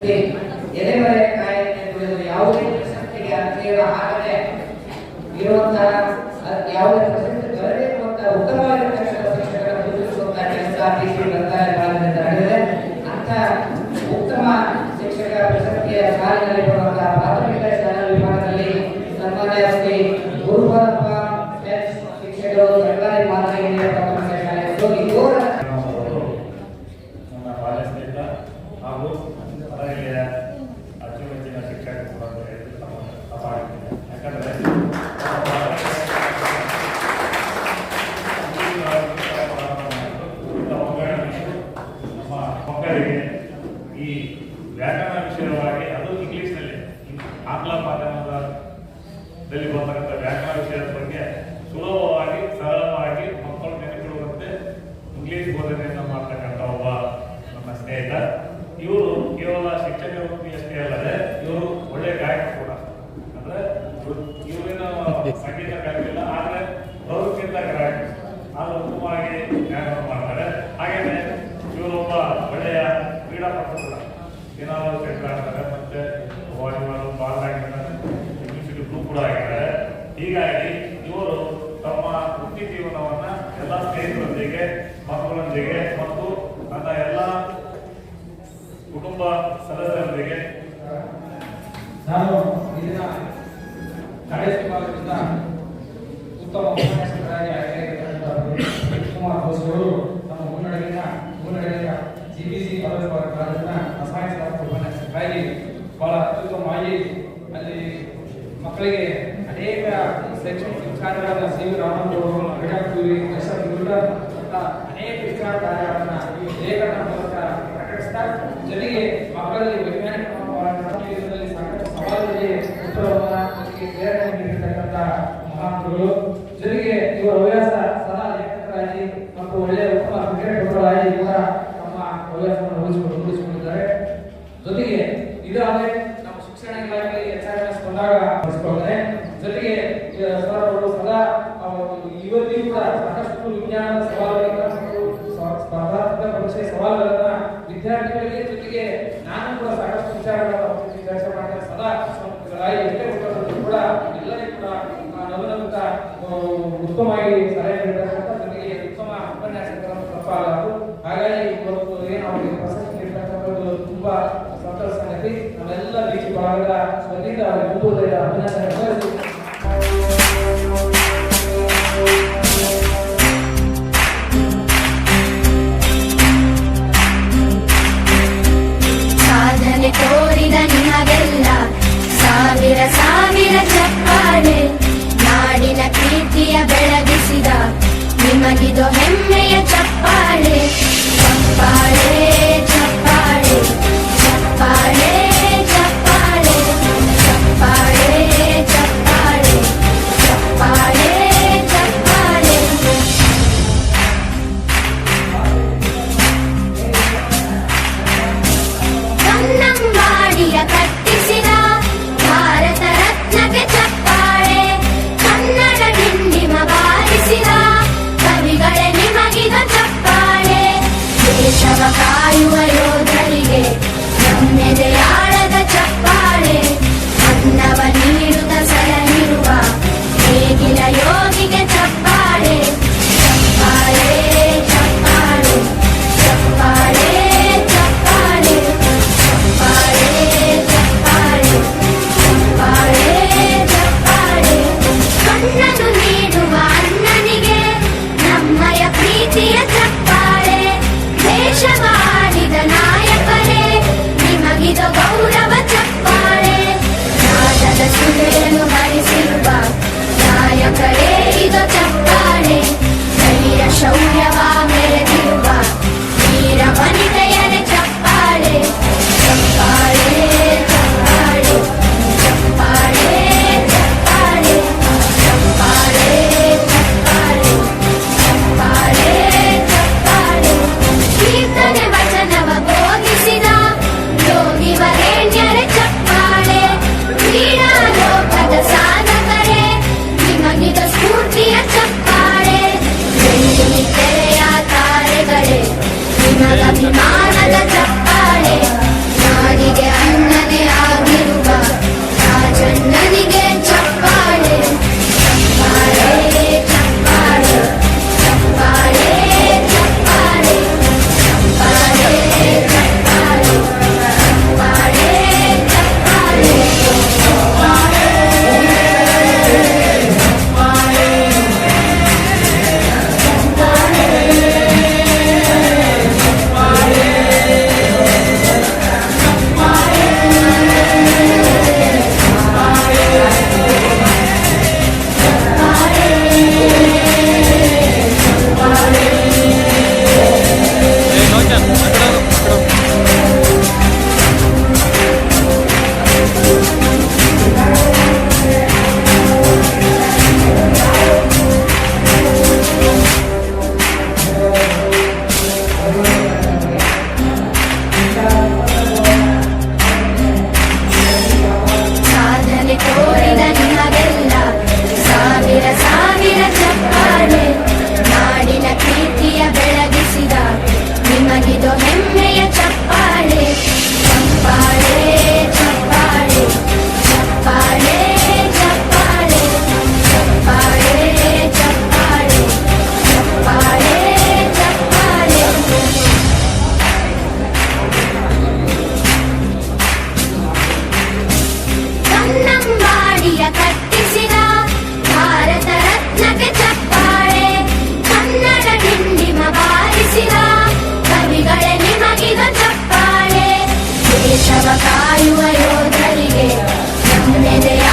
ಎಲೆಮರೆ ಕಾಯಿಯನ್ನು ಕುಡಿದು ಯಾವುದೇ ಪ್ರಶಸ್ತಿಗೆ ಅರ್ಹತೆ ಆಗದೆ ಇರುವಂತಹ ಯಾವುದೇ ಪ್ರಶಸ್ತಿ ದೊರೆಯದೇ ಇರುವಂತಹ ಉತ್ತಮವಾಗಿರತಕ್ಕಂಥ ಶಿಕ್ಷಕರ ಗುರುತಿಸುವಂತಹ ಕೆಲಸ ಟಿಸಿ ಗ್ರಂಥಾಲಯ ಕಾಲೇಜಿನಿಂದ ನಡೆದಿದೆ. ಅಂತ ಉತ್ತಮ ಶಿಕ್ಷಕ ಪ್ರಶಸ್ತಿಯ ಸಾಲಿನಲ್ಲಿ ಬರುವಂತಹ ಪ್ರಾಥಮಿಕ ಶಾಲಾ ವಿಭಾಗದಲ್ಲಿ ಸನ್ಮಾನ್ಯ ಶ್ರೀ ಗುರುಪಾದಪ್ಪ ಶಿಕ್ಷಕರು ಸರ್ಕಾರಿ ಮಾದರಿ ಹಿರಿಯ ಪ್ರಾಥಮಿಕ ಶಾಲೆ ಹಾಗೂ ಹೊರಗಿನ ಅಚ್ಚುಮೆಚ್ಚಿನ ಶಿಕ್ಷಕರು ಯಾಕಂದರೆ ನಮ್ಮ ಮಕ್ಕಳಿಗೆ ಈ ವ್ಯಾಕರಣ ವಿಷಯವಾಗಿ ಅದು ಇಂಗ್ಲಿಷ್ನಲ್ಲಿ ಆಂಗ್ಲ ಮಾಧ್ಯಮದಲ್ಲಿ ಬರ್ತಕ್ಕಂಥ ವ್ಯಾಕರಣ ವಿಷಯದ ಬಗ್ಗೆ ಸುಲಭವಾಗಿ ಸರಳವಾಗಿ ಮಕ್ಕಳು ನೆನಪಿಡುವಂತೆ ಇಂಗ್ಲಿಷ್ ಬೋಧನೆಯನ್ನು ಮಾಡ್ತಕ್ಕಂಥ ಒಬ್ಬ ನಮ್ಮ ಸ್ನೇಹಿತ. ಇವರು ಕೇವಲ ಶಿಕ್ಷಕ ವೃತ್ತಿಯಷ್ಟೇ ಅಲ್ಲದೆ ಇವರು ಒಳ್ಳೆ ಗಾಯಕ ಕೂಡ. ಅಂದ್ರೆ ಇವರೇನು ಸಂಗೀತ ಗಾಯಕಿಲ್ಲ, ಆದರೆ ಪ್ರವೃತ್ತಿಯಿಂದ ಗಾಯಕ ಅದು ಉತ್ತಮವಾಗಿ ಗಾಯನ ಮಾಡ್ತಾರೆ. ಹಾಗೇನೆ ಇವರೊಬ್ಬ ಒಳ್ಳೆಯ ಕ್ರೀಡಾಪಟು ಕೂಡ. ಏನಾದರೂ ಕ್ಷೇತ್ರ ಆಗ್ತಾರೆ, ಮತ್ತೆ ವಾಲಿಬಾಲ್ ಬಾಲ್ ಆಗಿದ್ದಾರೆ, ಯೂನಿವರ್ಸಿಟಿ ಗ್ರೂಪ್ ಕೂಡ ಆಗಿದ್ದಾರೆ. ಹೀಗಾಗಿ ಇವರು ತಮ್ಮ ವೃತ್ತಿ ಜೀವನವನ್ನ ಎಲ್ಲ ಸ್ನೇಹಿತರೊಂದಿಗೆ, ಮಕ್ಕಳೊಂದಿಗೆ ಮತ್ತು ತನ್ನ ಎಲ್ಲ ಕುಟುಂಬ ಸದಸ್ಯರೊಂದಿಗೆ ನಾನು ಇದನ್ನ ಕಾಲೇಜು ವಿಭಾಗದಿಂದ ಉತ್ತಮ ಉಪನ್ಯಾಸಕರಾಗಿ ಆಯ್ಕೆಯಾಗಿರ್ತಕ್ಕಂಥ ಕುಮಾರ್ ಬೋಸ್ಗಳು ನಮ್ಮ ಮುನ್ನಡೆಯ ಜಿಪಿಸಿ ಕಾಲೇಜಿನ ರಸಾಯನಶಾಸ್ತ್ರ ಉಪನ್ಯಾಸಕರಾಗಿ ಬಹಳ ಅತ್ಯುತ್ತಮವಾಗಿ ಅಲ್ಲಿ ಮಕ್ಕಳಿಗೆ ಅನೇಕ ಶೈಕ್ಷಣಿಕ ವಿಚಾರಗಳನ್ನ ಸಿ.ವಿ. ರಾಮನ್ ಅವರು ಅನೇಕ ವಿಚಾರ ಕಾರ್ಯಗಳನ್ನ ಲೇಖನ ಮೂಲಕ ಪ್ರಕಟಿಸ್ತಾ, ಜೊತೆಗೆ ಮಕ್ಕಳಲ್ಲಿ ವೈಜ್ಞಾನಿಕ ಸಾಕಷ್ಟು ಸವಾಲುಗಳಿಗೆ ಉತ್ತರವನ್ನು ಪ್ರೇರಣೆ ನೀಡಿರ್ತಕ್ಕಂಥ ಮಹಾತ್ಮಗಳು. ಜೊತೆಗೆ ಇವರ ಹವ್ಯಾಸ ಸದಾ ಲೇಖಕರಾಗಿ ಮತ್ತು ಒಳ್ಳೆಯ ಉತ್ತಮ ಕ್ರಿಕೆಟ್ಗಳಾಗಿ ಕೂಡ ತಮ್ಮ ಹವ್ಯಾಸವನ್ನು ರೂಢಿಸಿಕೊಂಡಿದ್ದಾರೆ. ಜೊತೆಗೆ ಇದಾದರೆ ನಮ್ಮ ಶಿಕ್ಷಣ ಇಲಾಖೆಯಲ್ಲಿ HRMS ಬಂದಾಗ ಬಳಸಿಕೊಳ್ಳುತ್ತಾರೆ. ಜೊತೆಗೆ ಸರ್ ಅವರು ಸದಾ ಇವತ್ತಿಗೂ ಕೂಡ ಸಾಕಷ್ಟು ವಿಜ್ಞಾನದ ಸವಾಲುಗಳನ್ನು ಮತ್ತು ಸ್ಪರ್ಧಾತ್ಮಕ ಪರೀಕ್ಷೆ ಸವಾಲುಗಳನ್ನ ವಿದ್ಯಾರ್ಥಿಗಳಿಗೆ, ಜೊತೆಗೆ ನಾನು ಕೂಡ ಸಾಕಷ್ಟು ವಿಚಾರಗಳನ್ನು ಚರ್ಚೆ ಮಾಡ್ತಾರೆ. ಸದಾ ಎಷ್ಟೇ ಕೂಡ ಎಲ್ಲರಿಗೂ ಕೂಡ ನವನವತ ಉತ್ತಮವಾಗಿ ಸಲಹೆ ನೀಡತಕ್ಕಂಥ, ಜೊತೆಗೆ ಉತ್ತಮ ಉಪನ್ಯಾಸಕರನ್ನು ತಪ್ಪಾಗಲಾರದು. ಹಾಗಾಗಿ ಇವತ್ತು ಏನು ಅವರಿಗೆ ಪ್ರಶಸ್ತಿ ನೀಡತಕ್ಕಂಥದ್ದು ತುಂಬಾ ಸಂತೋಷ ಸಂಗತಿ. ನಾವೆಲ್ಲ ಬೀಚ್ ಭಾಗದ ವತಿಯಿಂದ ಮುಂದುವರೆದ ಅಭಿನಂದನೆ ಸಲ್ಲಿಸಿ ತೋರಿದ ನಿಮಗೆಲ್ಲ ಸಾವಿರ ಸಾವಿರ ಚಪ್ಪಾಳೆ, ನಾಡಿನ ಪ್ರೀತಿಯ ಬೆಳಗಿಸಿದ ನಿಮಗಿದು ಹೆಮ್ಮೆಯ ಚಪ್ಪಾಳೆ. ಚಪ್ಪಾಳೆ ಚಪ್ಪಾಳೆ ಚಪ್ಪಾಳೆ ಚಪ್ಪಾಳೆ ಚಪ್ಪಾಳೆ ಚಪ್ಪಾಳೆ ಚಪ್ಪಾಳೆ ಚಪ್ಪಾಳೆ. ಕನ್ನಂಬಾಡಿಯ ಕಟ್ಟಿಸಿದ ಭಾರತ ರತ್ನಕ್ಕೆ ಚಪ್ಪಾಳೆ, ಕನ್ನಡ ಡಿಂಡಿಮ ಬಾರಿಸಿದ ಕವಿಗಳೇ ನಿಮಗಿದ ಚಪ್ಪಾಳೆ. ದೇಶವ ಕಾಯುವ ಯೋಧರಿಗೆ ನಮ್ಮೆದೆಯ